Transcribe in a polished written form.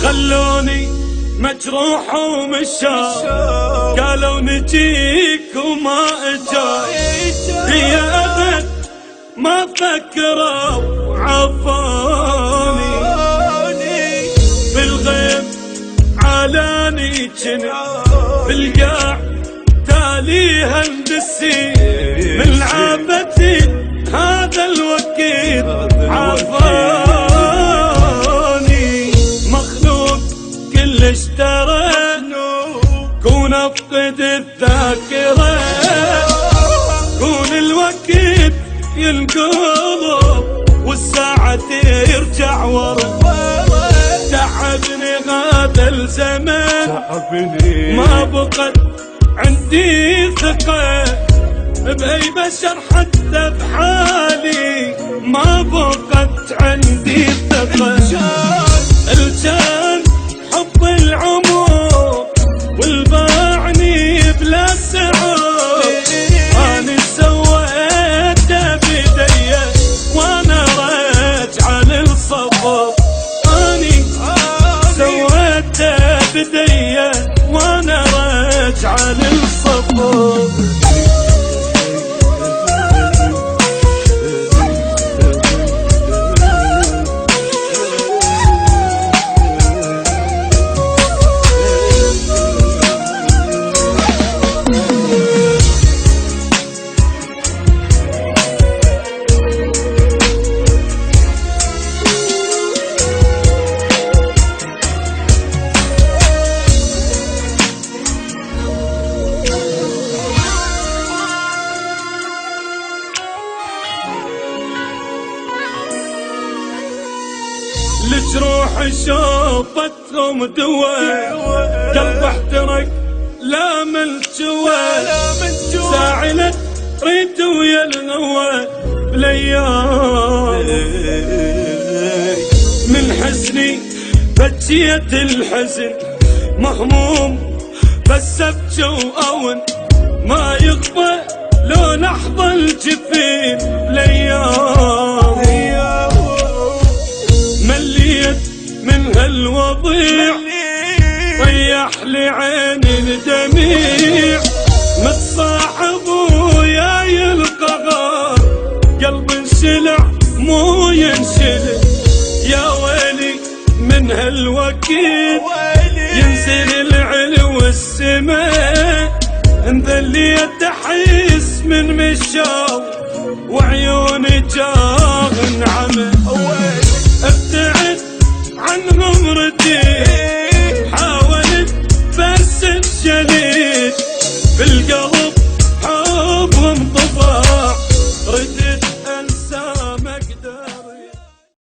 خلوني مجروح ومشاق، قالوا نجيك وما اجاي، هي ابد ما فكروا عفاني، بالغيب علاني جنب، بالقاع تالي هندسي، من عافتي هذا الوكيل عفاني، مخلوق كلش ترى كون افقد الذاكرة، كون الوكيل ينقلب والساعة ترجع ورا، تعبني هذا الزمن ما بقت عندي ثقة بأي بشر، حتى بحالي ما بقت عندي ثقة، الجان حب العمر والباعني بلا سعر، أنا سويته بدي وانا راجع للصبر، أني سويته بدي وانا راجع للصبر. الجروح شوفتهم دواء، قلب احترق لا من جوا، زاعلت ريت ويا الهوى بالايام، من حزني بجيت الحزن مهموم، بس ابكي واون ما يخفى لو لحظة الجفين بالايام، مليت من هالوضيع طيح لي عيني الدميع، متصاحب وياي القهر قلب انشلع مو ينشلع، يا ويلي من هالوكيل ينزل العلو والسماء، انذليت احس من مشاو وعيوني جاهن عمى، ابتعد عنهم رديت، حاولت بس بشديد بالقلب